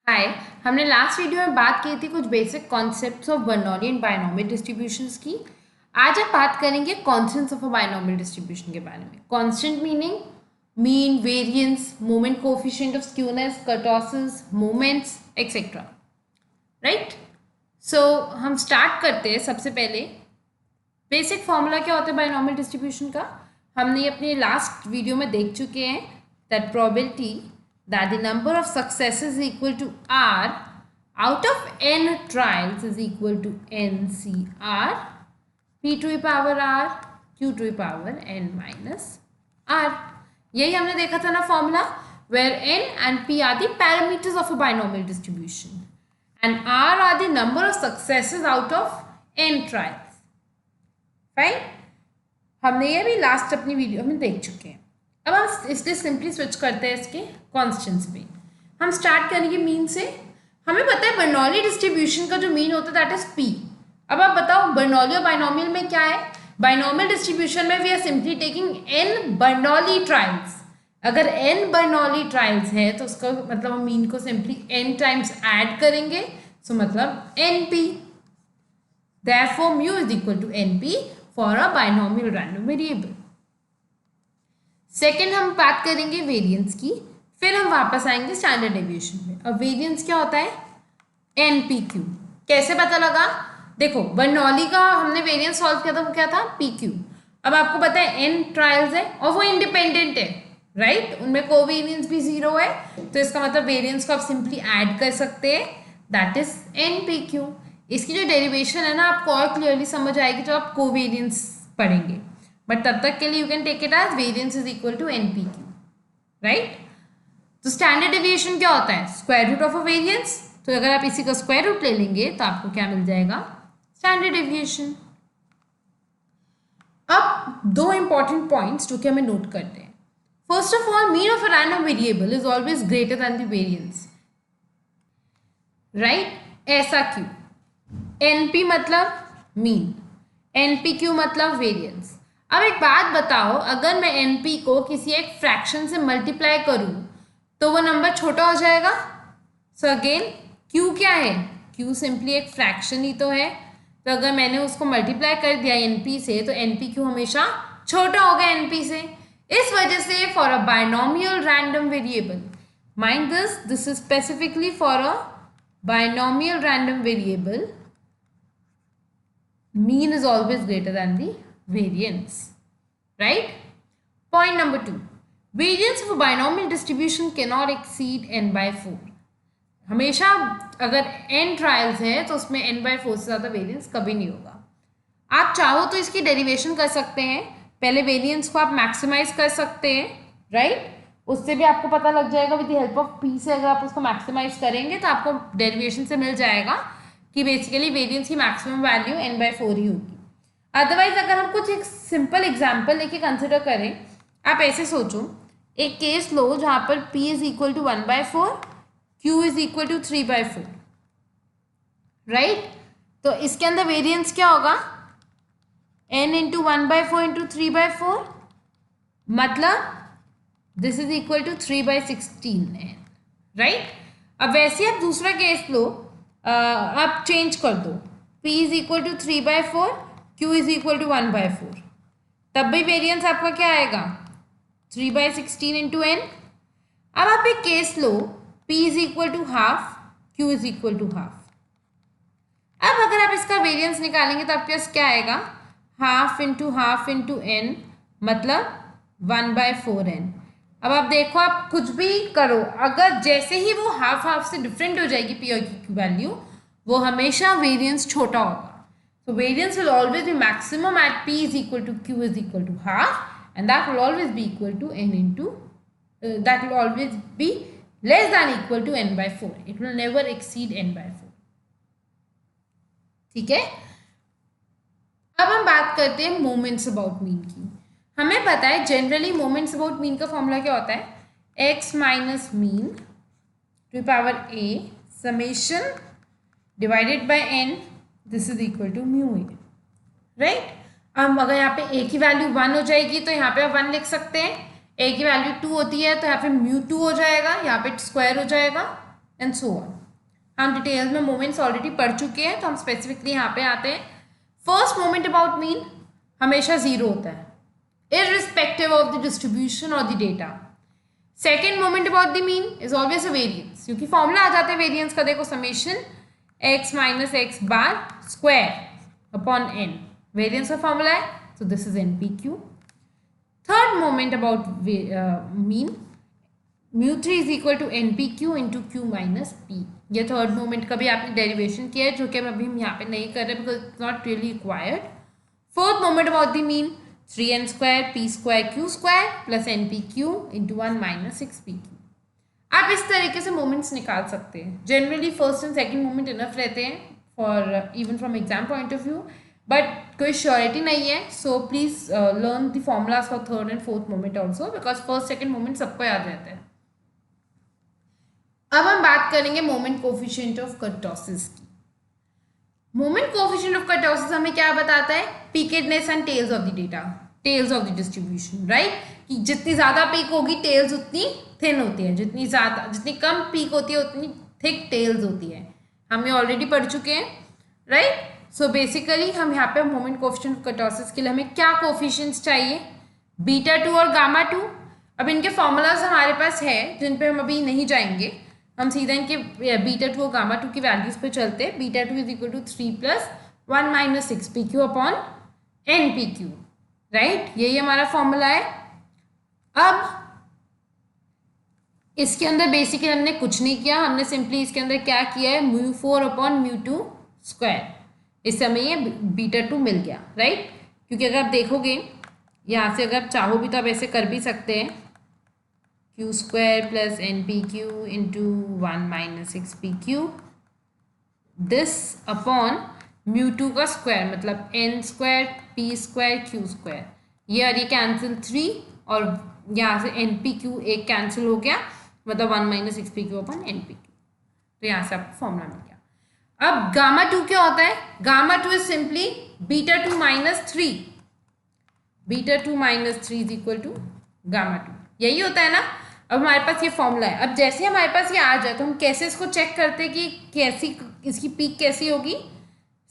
हाय। हमने last video में बात की थी कुछ basic concepts of Bernoulli and binomial distributions की। आज हम बात करेंगे constants of a binomial distribution के बारे में। Constant meaning mean, variance, moment coefficient of skewness, kurtosis, moments etcetera. Right. So हम स्टार्ट करते हैं। सबसे पहले बेसिक फॉर्मूला क्या होता है बायनॉमियल डिस्ट्रीब्यूशन का, हमने अपने लास्ट वीडियो में देख चुके हैं। That probability that the number of successes is equal to R out of n trials is equal to NCR P to the power R Q to the power n minus R। यही हमने देखा था ना formula, where n and P are the parameters of a binomial distribution and R are the number of successes out of n trials। Fine, हमने ये भी last अपनी video में देख चुके हैं। अब हम इसलिए सिंपली स्विच करते हैं इसके कॉन्स्टेंट्स पे। हम स्टार्ट करेंगे मीन से। हमें पता है बर्नौली डिस्ट्रीब्यूशन का जो मीन होता है दैट इज पी। अब आप बताओ बर्नौली और बायनॉमियल में क्या है। बायनॉमियल डिस्ट्रीब्यूशन में we are simply taking n Bernoulli trials. अगर एन बर्नौली ट्रायल्स है तो उसका मतलब हम मीन को सिंपली एन टाइम्स ऐड करेंगे, सो मतलब n p. Therefore mu is equal to n p for a binomial random variable. Second हम बात करेंगे वेरिएंस की, फिर हम वापस आएंगे स्टैंडर्ड डेविएशन में। अब वेरिएंस क्या होता है, एन पी क्यू। कैसे पता लगा, देखो बर्नौली का हमने वेरिएंस सॉल्व किया था, वो क्या था पी क्यू। अब आपको पता है एन ट्रायल्स है और वो इंडिपेंडेंट है, राइट, उनमें कोवेरिएंस भी 0 है, तो इसका मतलब वेरिएंस को आप सिंपली ऐड कर सकते हैं, that is an p Q. इसकी जो डेरिवेशन है ना आपको और क्लियरली समझ आएगी जब आप कोवेरिएंस पढ़ेंगे, बट तब तक के लिए you can take it as variance is equal to n p q, right. तो स्टैंडर्ड डेविएशन क्या होता है, square root of a variance. तो अगर आप इसी का स्क्वायर रूट ले लेंगे तो आपको क्या मिल जाएगा, स्टैंडर्ड डेविएशन। अब दो इंपॉर्टेंट पॉइंट्स जो कि हमें नोट करते हैं। First of all, mean of a random variable is always greater than the variance, right. ऐसा क्यों, एनपी मतलब मीन, एनपीक्यू मतलब वेरिएंस। अब एक बात बताओ, अगर मैं एनपी को किसी एक फ्रैक्शन से मल्टीप्लाई करूं तो वो नंबर छोटा हो जाएगा। सो अगेन क्यू क्या है, क्यू सिंपली एक फ्रैक्शन ही तो है, तो अगर मैंने उसको मल्टीप्लाई कर दिया एनपी से तो एनपी क्यू हमेशा छोटा होगा एनपी से। इस वजह से for a binomial random variable, mind this is specifically for a binomial random variable, mean is always greater than the variance, right? Point number 2, variance of a binomial distribution cannot exceed n by 4। हमेशा अगर n trials है तो उसमें n by 4 से ज़्यादा variance कभी नहीं होगा। आप चाहो तो इसकी डेरिवेशन कर सकते हैं, पहले वेरिएंस को आप मैक्सिमाइज कर सकते हैं, राइट, उससे भी आपको पता लग जाएगा with the help of p से। अगर आप उसको मैक्सिमाइज करेंगे तो आपको डेरिवेशन से मिल जाएगा कि बेसिकली वेरिएंस की मैक्सिमम वैल्यू n by 4 ही होगी। अदरवाइज अगर हम कुछ एक सिंपल एग्जांपल लेके कंसिडर करें, आप ऐसे सोचो, एक केस लो जहां पर p is equal to 1 by 4, q is equal to 3 by 4, right. तो इसके अंदर वेरिएंस क्या होगा, n into 1 by 4 into 3 by 4, मतलब this is equal to 3 by 16n, right. अब वैसे आप दूसरा केस लो, आप चेंज कर दो, p is equal to 3 by 4, q is equal to 1 by 4, तब भी वेरिएंस आपका क्या आएगा, 3 by 16 इंटू n। अब आप एक केस लो, p is equal to half, q is equal to half. अब अगर आप इसका वेरिएंस निकालेंगे तो आपके पास क्या आएगा, हाफ इंटू n, मतलब 1 by 4n। अब आप देखो, आप कुछ भी करो, अगर जैसे ही वो हाफ हाफ से डिफरेंट हो जाएगी पी और क्यू की वैल्यू, वो हमेशा वेरिएंस छोटा होगा। तो variance will always be maximum at p is equal to q is equal to half, and that will always be equal to n into that will always be less than equal to n by 4। It will never exceed n by 4, ठीक है। अब हम बात करते हैं moments about mean की। हमें पता है जनरली मोमेंट्स अबाउट मीन का फॉर्मूला क्या होता है, x minus mean to power a summation divided by n, this is equal to mu a, right. अब अगर यहाँ पे a की वैल्यू 1 हो जाएगी तो यहाँ पे आप 1 लिख सकते हैं, a की वैल्यू 2 होती है तो यहाँ पे म्यू 2 हो जाएगा, यहाँ पे स्क्वायर हो जाएगा, एंड सो ऑन। हम डिटेल्स में मोमेंट्स ऑलरेडी पढ़ चुके हैं, तो हम स्पेसिफिकली यहाँ पे आते हैं। फर्स्ट मोमेंट अबाउट मीन हमेशा जीरो होता है irrespective of the distribution or the data. Second moment about the mean is always a variance, क्योंकि फॉर्मूला आ जाता है वेरिएंस का, देखो summation x minus x bar square upon n, variance का formula है, so this is npq. Third moment about mean mu3 is equal to npq into q minus p. ये third moment का भी आपने डेरिवेशन किया है, जो कि अभी हम यहाँ पे नहीं कर रहे because it's not really required. Fourth moment about the mean 3n square p square q square plus n p q into 1 minus 6pq. आप इस तरीके से मोमेंट्स निकाल सकते हैं. Generally first and second moment enough रहते हैं for even from exam point of view, but कोई श्योरिटी नहीं है. So please learn the formulas for third and fourth moment also, because first second moment सबको याद रहता है. अब हम बात करेंगे मोमेंट कोफिशिएंट ऑफ कर्टोसिस की. मोमेंट कोफिशिएंट ऑफ कर्टोसिस हमें क्या बताता है? Peakedness and tails of the data, tails of the distribution, right? कि जितनी ज़्यादा पीक होगी टेल्स उतनी थिन होती है, जितनी कम पीक होती है उतनी थिक टेल्स होती है. हम ये ऑलरेडी पढ़ चुके हैं, राइट? सो बेसिकली हम यहाँ पे मोमेंट कोफिशिएंट ऑफ कर्टोसिस के लिए हमें क्या कोफिशिएंट्स चाहिए? β2 और γ2. अब इनके फॉर्मूलाज हमारे पास है जिन पे हम अभी नहीं जाएंगे, हम सीधा इनके β2 और γ2 की वैल्यूज पे चलते हैं. β2 is equal to 3 plus 1 minus 6pq upon npq, right? यही हमारा फॉर्मूला है. अब इसके अंदर बेसिकली हमने कुछ नहीं किया, हमने सिंपली इसके अंदर क्या किया है? μ4 अपॉन μ2 स्क्वायर. इससे हमें ये β2 मिल गया, राइट? क्योंकि अगर आप देखोगे यहाँ से, अगर आप चाहो भी तो आप ऐसे कर भी सकते हैं, q square plus npq into 1 minus 6pq this upon μ2 का स्क्वायर, मतलब n square p square q square. ये और ये कैंसिल 3 और यहाँ से npq एक कैंसिल हो गया, मतलब 1 माइनस 6pq अपॉन npq. तो यहाँ से आपको फॉर्मूला मिल गया. अब γ2 क्या होता है? γ2 is simply β2 minus 3. β2 minus 3 is equal to γ2. यही होता है ना? अब हमारे पास ये फॉर्मूला है. अब जैसे हमारे पास ये आ जाए तो हम कैसे इसको चेक करते हैं कि कैसी इसकी पीक कैसी होगी?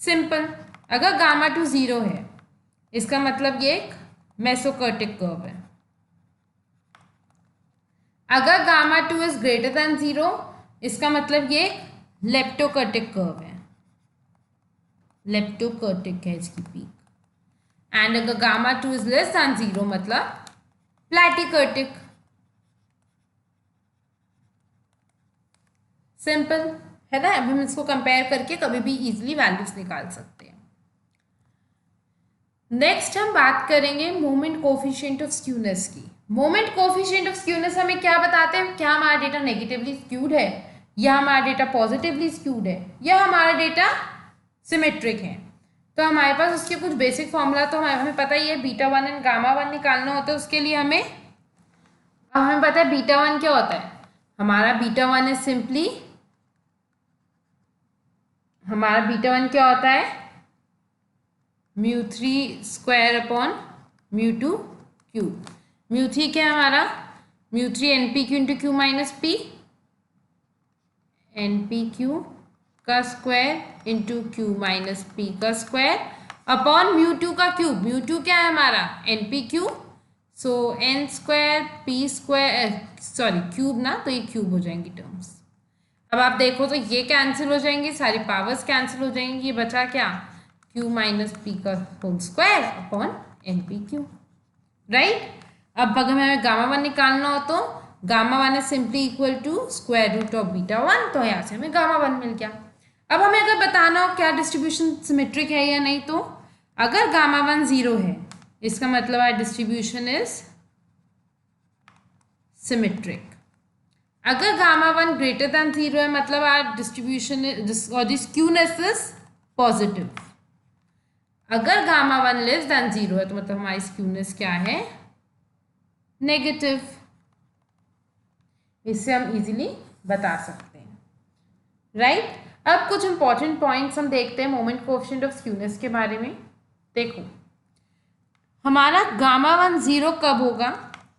सिंपल, अगर γ2 0 है इसका मतलब ये एक मेसोकर्टिक कर्व है. अगर γ2 इज ग्रेटर देन 0 इसका मतलब ये एक लेप्टोकर्टिक कर्व है, लेप्टोकर्टिक है इसकी पीक. एंड अगर γ2 इज लेस देन 0 मतलब प्लैटिकर्टिक. सिंपल है ना? अब हम इसको कंपेयर करके कभी भी इजीली वैल्यूज निकाल सकते हैं. नेक्स्ट हम बात करेंगे मोमेंट कोफिशिएंट ऑफ स्क्यूनेस की. मोमेंट कोफिशिएंट ऑफ स्क्यूनेस हमें क्या बताते हैं? क्या हमारा डेटा नेगेटिवली स्क्यूड है, या हमारा डेटा पॉजिटिवली स्क्यूड है, या हमारा डेटा सिमेट्रिक है. तो हमारे पास उसके कुछ बेसिक फॉर्मूला तो हमें पता ही है. β1 एंड γ1 निकालना होता है. उसके लिए हमें पता है β1 क्या होता है. हमारा β1 इज सिंपली, हमारा β1 क्या होता है? μ3 स्क्वायर अपॉन μ2 क्यूब. μ3 क्या है हमारा? μ3 npq into Q minus P, npq का square into Q minus P का स्क्वायर अपॉन μ2 का क्यूब. μ2 क्या है हमारा? npq. सो n square p square, sorry cube ना, तो ये क्यूब हो जाएंगी टर्म्स. अब आप देखो तो ये कैंसिल हो जाएंगी, सारी पावर्स कैंसिल हो जाएंगी. ये बचा क्या? q माइनस पी का whole square upon npq, right? अब अगर हमें γ1 निकालना हो तो γ1 is simply equal to square root of β1. तो यहाँ से हमें γ1 मिल गया. अब हमें अगर बताना हो क्या डिस्ट्रीब्यूशन सिमेट्रिक है या नहीं, तो अगर γ1 0 है इसका मतलब आर डिस्ट्रीब्यूशन इज सिमेट्रिक. अगर γ1 ग्रेटर देन 0 है मतलब आर डिस्ट्रीब्यूशन और स्क्यूनेस इज पॉजिटिव. अगर γ1 लेस देन 0 है तो मतलब हमारी स्क्यूनेस क्या है? नेगेटिव. इससे हम इजीली बता सकते हैं, राइट? अब कुछ इंपॉर्टेंट पॉइंट्स हम देखते हैं मोमेंट कोएफिशिएंट ऑफ स्क्यूनेस के बारे में. देखो, हमारा γ1 0 कब होगा?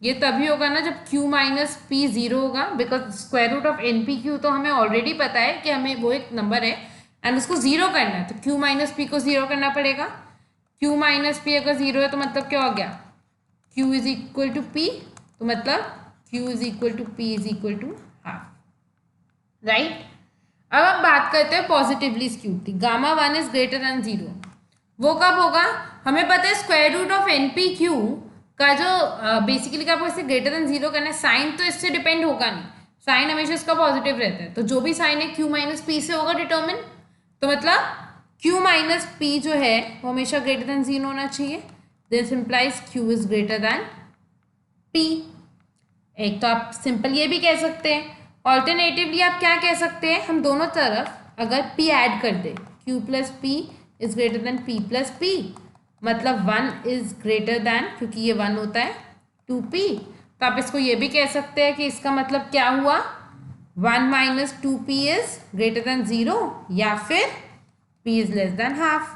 ये तभी होगा ना जब q माइनस पी जीरो होगा, because square root of n p q तो हमें ऑलरेडी पता है कि हमें वो एक नंबर है एंड उसको जीरो करना है, तो q माइनस पी को जीरो करना पड़ेगा। q माइनस पी अगर जीरो है तो मतलब क्या हो गया, q is equal to p, तो मतलब q is equal to p is equal to half, right. अब हम बात करते हैं पॉजिटिवली स्क्यूड थी, gamma one is greater than zero. वो कब होगा, हमें पता है square root of n p q का जो बेसिकली क्या आपको इससे ग्रेटर देन जीरो करना है, साइन तो इससे डिपेंड होगा नहीं, साइन हमेशा इसका पॉजिटिव रहता है, तो जो भी साइन है क्यू माइनस पी से होगा डिटर्मिन, तो मतलब क्यू माइनस पी जो है वो हमेशा ग्रेटर देन जीरो होना चाहिए, this implies Q is greater then P. एक तो आप सिंपल ये भी कह सकते हैं, ऑल्टरनेटिवली आप क्या कह सकते हैं, हम दोनों तरफ अगर p ऐड कर दे, q plus P is greater then p plus P, मतलब 1 इज ग्रेटर देन, क्योंकि ये 1 होता है 2p, तो आप इसको ये भी कह सकते हैं कि इसका मतलब क्या हुआ, 1 minus 2p is greater then 0, या फिर p is less than half.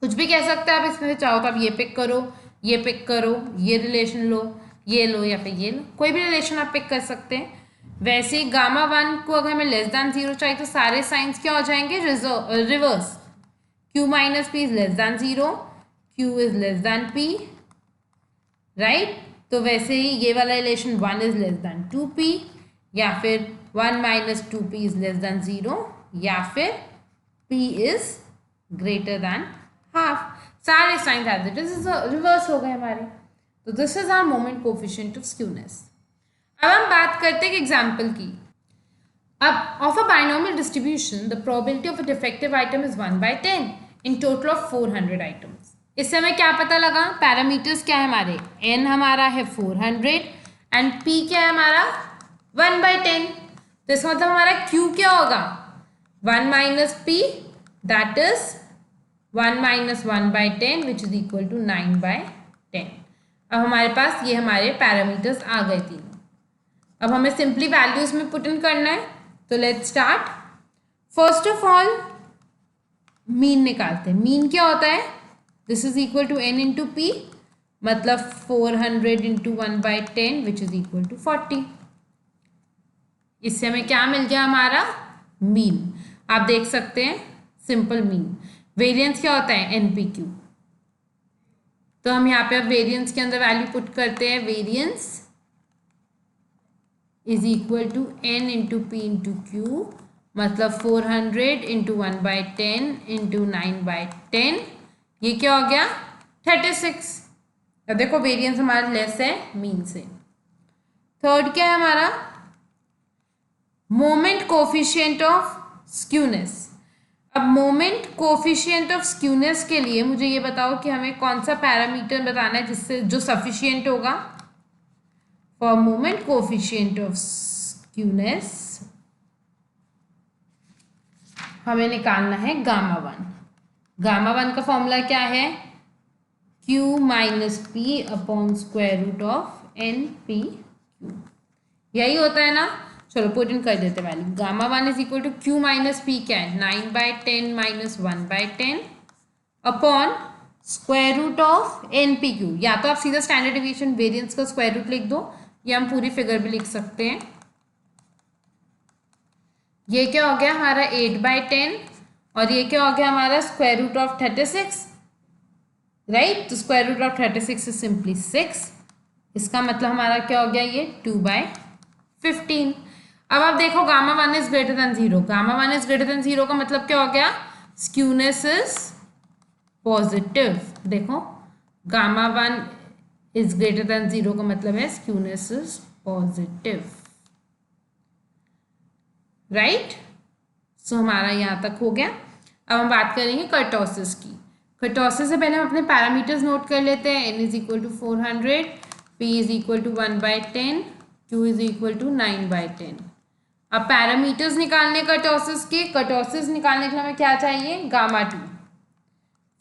कुछ भी कह सकते हैं आप इसमें से, चाहो तो आप ये पिक करो, ये पिक करो, ये रिलेशन लो, ये लो, या फिर ये लो, कोई भी रिलेशन आप पिक कर सकते हैं। वैसे ही गामा वन को अगर हमें लेस देन जीरो चाहिए तो सारे साइंस क्या हो जाएंगे, reverse, Q minus P is less than zero, Q is less than P, right. तो वैसे ही ये वाला relation 1 is less than 2p, या फिर 1 minus 2p is less than 0, या फिर p is greater than half, सारे signs as it is reverse हो गए हमारे। तो this is our moment coefficient of skewness. अब हम बात करते हैं एक एग्जाम्पल की। अब ऑफ a binomial distribution the probability of a defective item is 1/10 in total of 400 items. इससे हमें क्या पता लगा, पैरामीटर्स क्या है हमारे, n हमारा है 400 एंड p क्या है हमारा 1/10, तो इसका मतलब हमारा q क्या होगा 1 minus p, that is 1 minus 1/10 which is equal to 9/10। अब हमारे पास ये हमारे पैरामीटर्स आ गए तीनों। अब हमें सिंपली वैल्यूज में पुट इन करना है, तो let's start. First of all mean निकालते हैं। मीन क्या होता है, this is equal to n into p, मतलब 400 into 1/10 which is equal to 40। इससे हमें क्या मिल गया, हमारा मीन। आप देख सकते हैं सिंपल मीन। वेरिएंस क्या होता है, NPQ, तो हम यहाँ पे अब वेरिएंस के अंदर वैल्यू पुट करते हैं, variance is equal to n into p into q, मतलब 400 इंटू 1/10 इंटू 9/10, ये क्या हो गया 36। अब देखो वेरिएंस हमारा लेस है मीन से। थर्ड क्या है हमारा, मोमेंट कोफिशिएंट ऑफ स्क्यूनेस। अब मोमेंट कोफिशिएंट ऑफ स्क्यूनेस के लिए मुझे ये बताओ कि हमें कौन सा पैरामीटर बताना है जिससे जो सफिशिएंट होगा। For moment coefficient of skewness हमें निकालना है गामा वन। गामा वन का फॉर्मूला क्या है, q minus p upon square root of n p q, यही होता है ना। चलो पुट इन कर देते value. Gamma one is equal to q minus p क्या है 9/10 minus 1/10 upon square root of n p q, या तो आप सीधा स्टैंडर्ड डिवीजन वेरिएंस का स्क्वायर रूट लिख दो, या हम पूरी फिगर भी लिख सकते हैं। ये क्या हो गया हमारा 8/10, और ये क्या हो गया हमारा स्क्वायर रूट ऑफ 36, राइट। तो square root of 36 is simply 6, इसका मतलब हमारा क्या हो गया ये 2/15। अब आप देखो gamma one is greater then 0, gamma one is greater then 0 का मतलब क्या हो गया, स्क्यूनेस इज पॉजिटिव। देखो gamma one is greater then 0 का मतलब है स्क्यूनेस इज पॉजिटिव, राइट। सो हमारा यहाँ तक हो गया। अब हम बात करेंगे कर्टोसिस की। कर्टोसिस से पहले हम अपने पैरामीटर्स नोट कर लेते हैं। n is equal to 400, p is equal to 1/10, q is equal to 9/10। अब पैरामीटर्स निकालने कर्टोसिस के, कर्टोसिस निकालने के लिए हमें क्या चाहिए, gamma 2,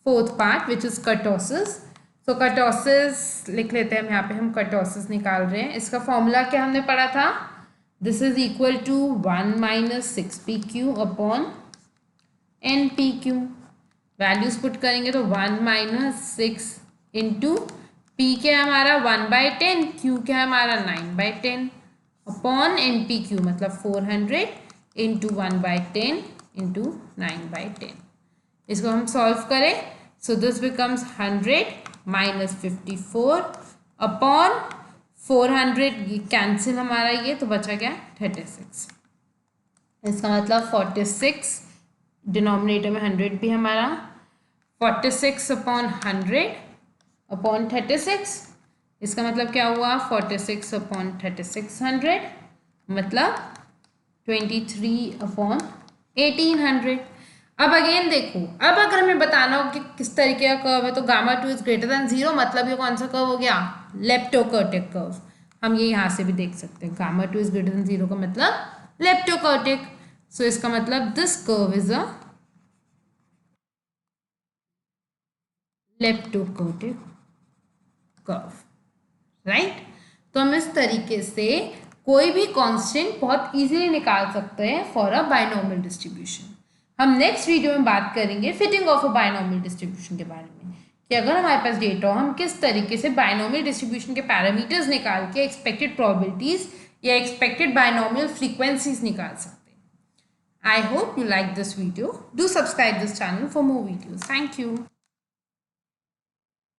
fourth part which is kurtosis. तो कर्टोसिस लिख लेते हैं हम, यहाँ पे हम कर्टोसिस निकाल रहे हैं। इसका फॉर्मूला क्या हमने पढ़ा था, this is equal to 1 minus 6pq upon npq। Values put करेंगे तो 1 माइनस 6 इंटू P क्या है हमारा 1/10, Q क्या है हमारा 9/10 अपॉन NPQ मतलब 400 इंटू 1/10 इंटू 9/10। इसको हम सॉल्व करें, so this becomes 100 minus 54 upon 400 cancel हमारा ये, तो बचा क्या 36। इसका मतलब 46, डिनोमिनेटर में 100 भी हमारा, 46 अपॉन 100 अपॉन 36। इसका मतलब क्या हुआ 46 अपॉन 3600 मतलब 23 अपॉन 1800। अब अगेन देखो, अब अगर हमें बताना हो कि किस तरीके का कर्व है, तो गामा 2 इज ग्रेटर देन 0 मतलब ये कौन सा कर्व हो गया, लेप्टोकर्टिक कर्व। हम ये यहाँ से भी देख सकते हैं, गामा 2 इज ग्रेटर देन 0 का मतलब लेप्टोकर्टिक। सो इसका मतलब this curve is a leptokurtic curve, right. तो हम इस तरीके से कोई भी कांस्टेंट बहुत इजीली निकाल सकते हैं फॉर अ बायनॉमियल डिस्ट्रीब्यूशन। हम नेक्स्ट वीडियो में बात करेंगे fitting of a binomial distribution के बारे में, कि अगर हमारे पास डेटा हो हम किस तरीके से बायनॉमियल डिस्ट्रीब्यूशन के पैरामीटर्स निकाल के एक्सपेक्टेड प्रोबेबिलिटीज या एक्सपेक्टेड बायनॉमियल फ्रीक्वेंसीज निकाल सकते हैं। I hope you like this video. Do subscribe this channel for more videos. Thank you.